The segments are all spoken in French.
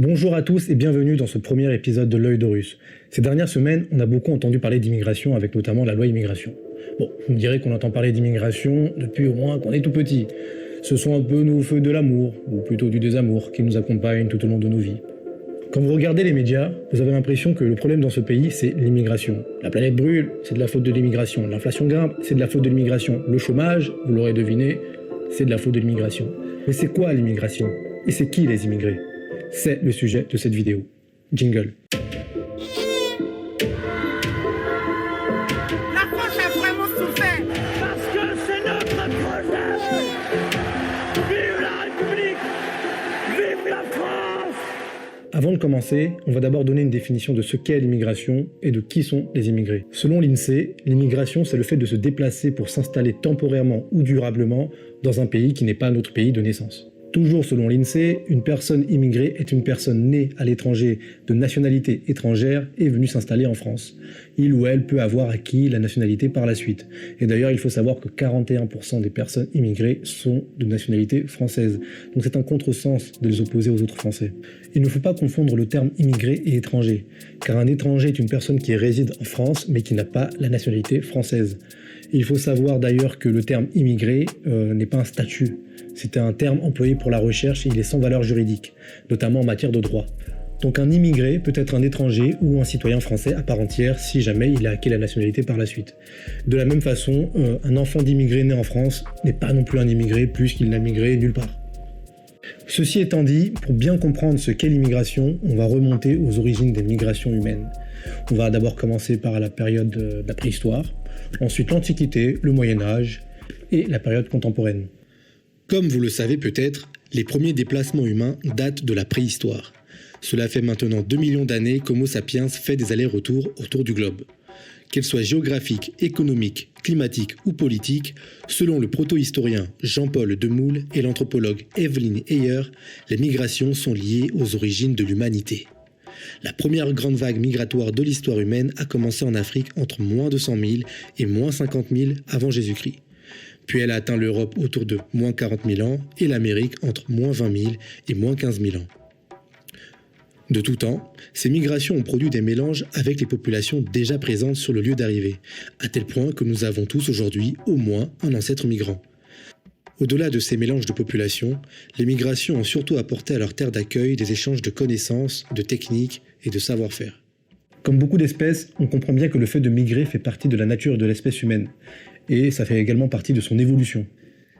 Bonjour à tous et bienvenue dans ce premier épisode de l'œil d'Horus. Ces dernières semaines, on a beaucoup entendu parler d'immigration avec notamment la loi immigration. Bon, vous me direz qu'on entend parler d'immigration depuis au moins qu'on est tout petit. Ce sont un peu nos feux de l'amour, ou plutôt du désamour, qui nous accompagnent tout au long de nos vies. Quand vous regardez les médias, vous avez l'impression que le problème dans ce pays, c'est l'immigration. La planète brûle, c'est de la faute de l'immigration. L'inflation grimpe, c'est de la faute de l'immigration. Le chômage, vous l'aurez deviné, c'est de la faute de l'immigration. Mais c'est quoi l'immigration? Et c'est qui les immigrés? C'est le sujet de cette vidéo. Jingle. La France a vraiment souffert. Parce que c'est notre projet. Vive la République. Vive la France. Avant de commencer, on va d'abord donner une définition de ce qu'est l'immigration et de qui sont les immigrés. Selon l'INSEE, l'immigration, c'est le fait de se déplacer pour s'installer temporairement ou durablement dans un pays qui n'est pas notre pays de naissance. Toujours selon l'INSEE, une personne immigrée est une personne née à l'étranger de nationalité étrangère et venue s'installer en France. Il ou elle peut avoir acquis la nationalité par la suite. Et d'ailleurs, il faut savoir que 41% des personnes immigrées sont de nationalité française. Donc c'est un contresens de les opposer aux autres Français. Il ne faut pas confondre le terme immigré et étranger, car un étranger est une personne qui réside en France mais qui n'a pas la nationalité française. Il faut savoir d'ailleurs que le terme immigré n'est pas un statut. C'est un terme employé pour la recherche et il est sans valeur juridique, notamment en matière de droit. Donc un immigré peut être un étranger ou un citoyen français à part entière si jamais il a acquis la nationalité par la suite. De la même façon, un enfant d'immigré né en France n'est pas non plus un immigré puisqu'il n'a migré nulle part. Ceci étant dit, pour bien comprendre ce qu'est l'immigration, on va remonter aux origines des migrations humaines. On va d'abord commencer par la période de la préhistoire, ensuite l'Antiquité, le Moyen-Âge et la période contemporaine. Comme vous le savez peut-être, les premiers déplacements humains datent de la préhistoire. Cela fait maintenant 2 millions d'années qu'Homo sapiens fait des allers-retours autour du globe. Qu'elles soient géographiques, économiques, climatiques ou politiques, selon le proto-historien Jean-Paul Demoule et l'anthropologue Evelyn Heyer, les migrations sont liées aux origines de l'humanité. La première grande vague migratoire de l'histoire humaine a commencé en Afrique entre moins 200 000 et moins 50 000 avant Jésus-Christ. Puis elle a atteint l'Europe autour de moins 40 000 ans et l'Amérique entre moins 20 000 et moins 15 000 ans. De tout temps, ces migrations ont produit des mélanges avec les populations déjà présentes sur le lieu d'arrivée, à tel point que nous avons tous aujourd'hui au moins un ancêtre migrant. Au-delà de ces mélanges de populations, les migrations ont surtout apporté à leur terre d'accueil des échanges de connaissances, de techniques et de savoir-faire. Comme beaucoup d'espèces, on comprend bien que le fait de migrer fait partie de la nature de l'espèce humaine, et ça fait également partie de son évolution.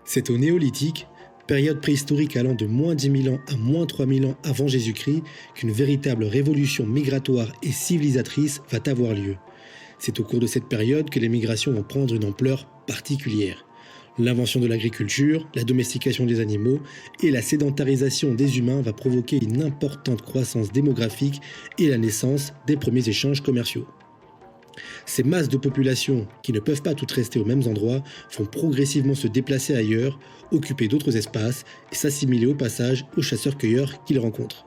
C'est au néolithique, période préhistorique allant de moins 10 000 ans à moins 3 000 ans avant Jésus-Christ, qu'une véritable révolution migratoire et civilisatrice va avoir lieu. C'est au cours de cette période que les migrations vont prendre une ampleur particulière. L'invention de l'agriculture, la domestication des animaux et la sédentarisation des humains va provoquer une importante croissance démographique et la naissance des premiers échanges commerciaux. Ces masses de population, qui ne peuvent pas toutes rester aux mêmes endroits, vont progressivement se déplacer ailleurs, occuper d'autres espaces et s'assimiler au passage aux chasseurs-cueilleurs qu'ils rencontrent.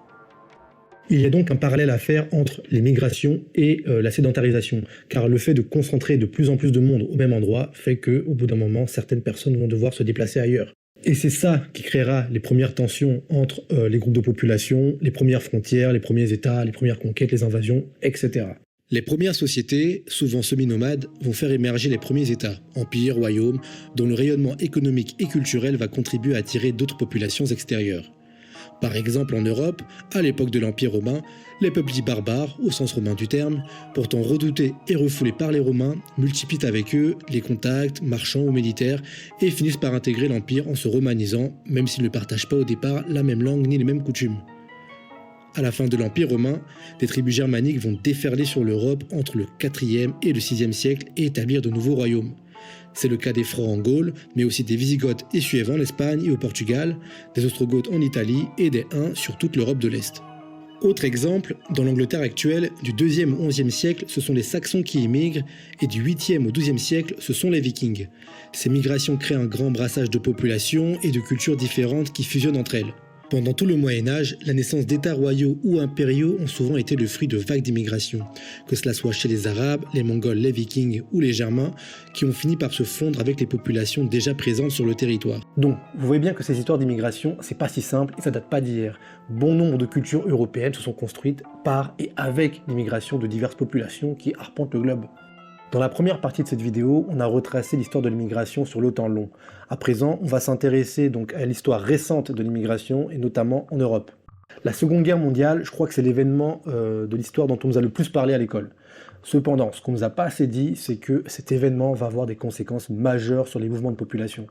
Il y a donc un parallèle à faire entre les migrations et la sédentarisation, car le fait de concentrer de plus en plus de monde au même endroit fait qu'au bout d'un moment, certaines personnes vont devoir se déplacer ailleurs. Et c'est ça qui créera les premières tensions entre les groupes de population, les premières frontières, les premiers États, les premières conquêtes, les invasions, etc. Les premières sociétés, souvent semi-nomades, vont faire émerger les premiers États, empires, royaumes, dont le rayonnement économique et culturel va contribuer à attirer d'autres populations extérieures. Par exemple en Europe, à l'époque de l'Empire romain, les peuples dits barbares, au sens romain du terme, pourtant redoutés et refoulés par les Romains, multiplient avec eux les contacts, marchands ou militaires, et finissent par intégrer l'Empire en se romanisant, même s'ils ne partagent pas au départ la même langue ni les mêmes coutumes. À la fin de l'Empire romain, des tribus germaniques vont déferler sur l'Europe entre le 4e et le 6e siècle et établir de nouveaux royaumes. C'est le cas des Francs en Gaule, mais aussi des Wisigoths et Suèves en Espagne et au Portugal, des Ostrogoths en Italie et des Huns sur toute l'Europe de l'Est. Autre exemple, dans l'Angleterre actuelle, du 2e au 11e siècle, ce sont les Saxons qui émigrent, et du 8e au 12e siècle, ce sont les Vikings. Ces migrations créent un grand brassage de populations et de cultures différentes qui fusionnent entre elles. Pendant tout le Moyen-Âge, la naissance d'États royaux ou impériaux ont souvent été le fruit de vagues d'immigration, que cela soit chez les Arabes, les Mongols, les Vikings ou les Germains, qui ont fini par se fondre avec les populations déjà présentes sur le territoire. Donc, vous voyez bien que ces histoires d'immigration, c'est pas si simple et ça date pas d'hier. Bon nombre de cultures européennes se sont construites par et avec l'immigration de diverses populations qui arpentent le globe. Dans la première partie de cette vidéo, on a retracé l'histoire de l'immigration sur le temps long. À présent, on va s'intéresser donc à l'histoire récente de l'immigration, et notamment en Europe. La Seconde Guerre mondiale, je crois que c'est l'événement de l'histoire dont on nous a le plus parlé à l'école. Cependant, ce qu'on nous a pas assez dit, c'est que cet événement va avoir des conséquences majeures sur les mouvements de population.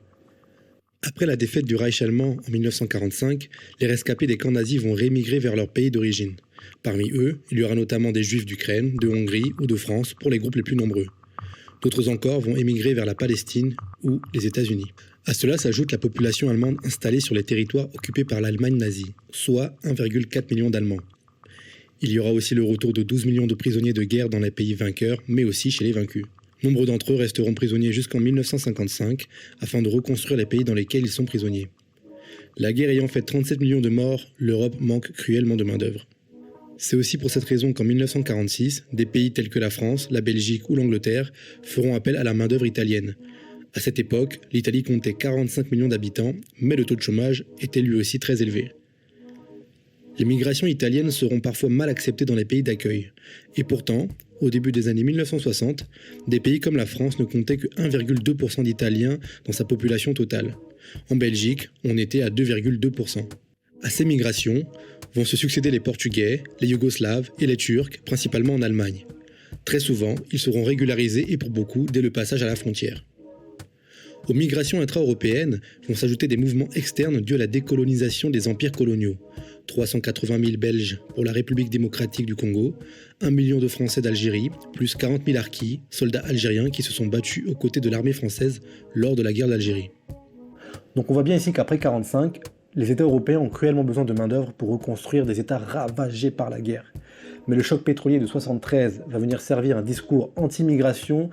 Après la défaite du Reich allemand en 1945, les rescapés des camps nazis vont rémigrer vers leur pays d'origine. Parmi eux, il y aura notamment des Juifs d'Ukraine, de Hongrie ou de France pour les groupes les plus nombreux. D'autres encore vont émigrer vers la Palestine ou les États-Unis. À cela s'ajoute la population allemande installée sur les territoires occupés par l'Allemagne nazie, soit 1,4 million d'Allemands. Il y aura aussi le retour de 12 millions de prisonniers de guerre dans les pays vainqueurs, mais aussi chez les vaincus. Nombre d'entre eux resteront prisonniers jusqu'en 1955, afin de reconstruire les pays dans lesquels ils sont prisonniers. La guerre ayant fait 37 millions de morts, l'Europe manque cruellement de main-d'œuvre. C'est aussi pour cette raison qu'en 1946, des pays tels que la France, la Belgique ou l'Angleterre feront appel à la main-d'œuvre italienne. À cette époque, l'Italie comptait 45 millions d'habitants, mais le taux de chômage était lui aussi très élevé. Les migrations italiennes seront parfois mal acceptées dans les pays d'accueil. Et pourtant, au début des années 1960, des pays comme la France ne comptaient que 1,2% d'Italiens dans sa population totale. En Belgique, on était à 2,2%. À ces migrations vont se succéder les Portugais, les Yougoslaves et les Turcs, principalement en Allemagne. Très souvent, ils seront régularisés et pour beaucoup dès le passage à la frontière. Aux migrations intra-européennes vont s'ajouter des mouvements externes dus à la décolonisation des empires coloniaux. 380 000 Belges pour la République démocratique du Congo, 1 million de Français d'Algérie, plus 40 000 harkis, soldats algériens qui se sont battus aux côtés de l'armée française lors de la guerre d'Algérie. Donc on voit bien ici qu'après 1945, les États européens ont cruellement besoin de main-d'œuvre pour reconstruire des États ravagés par la guerre. Mais le choc pétrolier de 1973 va venir servir un discours anti-migration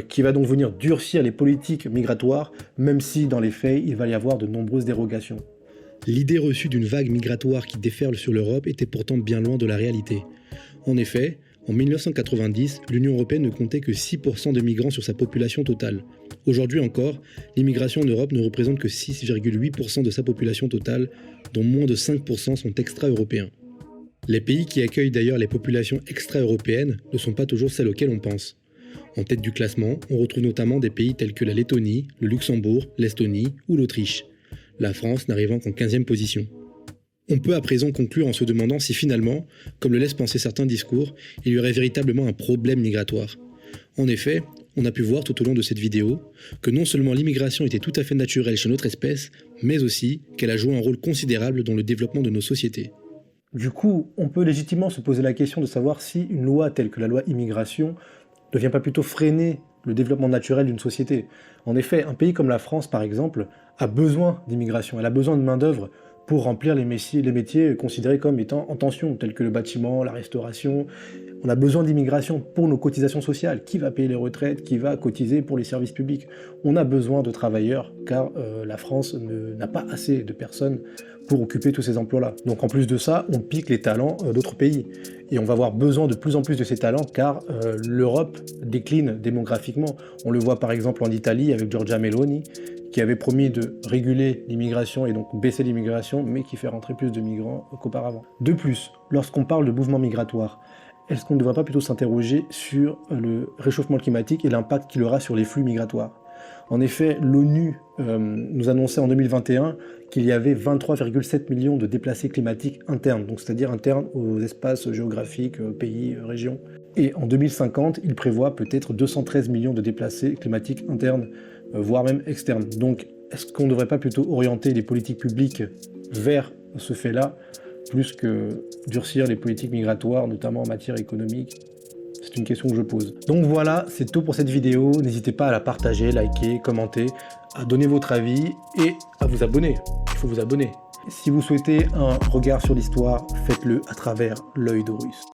qui va donc venir durcir les politiques migratoires, même si dans les faits, il va y avoir de nombreuses dérogations. L'idée reçue d'une vague migratoire qui déferle sur l'Europe était pourtant bien loin de la réalité. En effet, en 1990, l'Union européenne ne comptait que 6% de migrants sur sa population totale. Aujourd'hui encore, l'immigration en Europe ne représente que 6,8% de sa population totale, dont moins de 5% sont extra-européens. Les pays qui accueillent d'ailleurs les populations extra-européennes ne sont pas toujours celles auxquelles on pense. En tête du classement, on retrouve notamment des pays tels que la Lettonie, le Luxembourg, l'Estonie ou l'Autriche. La France n'arrivant qu'en 15e position. On peut à présent conclure en se demandant si finalement, comme le laissent penser certains discours, il y aurait véritablement un problème migratoire. En effet, on a pu voir tout au long de cette vidéo que non seulement l'immigration était tout à fait naturelle chez notre espèce, mais aussi qu'elle a joué un rôle considérable dans le développement de nos sociétés. Du coup, on peut légitimement se poser la question de savoir si une loi telle que la loi immigration ne vient pas plutôt freiner le développement naturel d'une société. En effet, un pays comme la France, par exemple, a besoin d'immigration, elle a besoin de main-d'œuvre pour remplir les métiers considérés comme étant en tension, tels que le bâtiment, la restauration. On a besoin d'immigration pour nos cotisations sociales. Qui va payer les retraites? Qui va cotiser pour les services publics? On a besoin de travailleurs, car la France n'a pas assez de personnes pour occuper tous ces emplois-là. Donc en plus de ça, on pique les talents d'autres pays. Et on va avoir besoin de plus en plus de ces talents, car l'Europe décline démographiquement. On le voit par exemple en Italie avec Giorgia Meloni, qui avait promis de réguler l'immigration et donc baisser l'immigration, mais qui fait rentrer plus de migrants qu'auparavant. De plus, lorsqu'on parle de mouvement migratoire, est-ce qu'on ne devrait pas plutôt s'interroger sur le réchauffement climatique et l'impact qu'il aura sur les flux migratoires? En effet, l'ONU nous annonçait en 2021 qu'il y avait 23,7 millions de déplacés climatiques internes, donc c'est-à-dire internes aux espaces géographiques, pays, régions. Et en 2050, il prévoit peut-être 213 millions de déplacés climatiques internes, voire même externes. Donc, est-ce qu'on ne devrait pas plutôt orienter les politiques publiques vers ce fait-là, plus que durcir les politiques migratoires, notamment en matière économique? C'est une question que je pose. Donc voilà, c'est tout pour cette vidéo. N'hésitez pas à la partager, liker, commenter, à donner votre avis et à vous abonner. Il faut vous abonner. Si vous souhaitez un regard sur l'histoire, faites-le à travers l'œil d'Horus.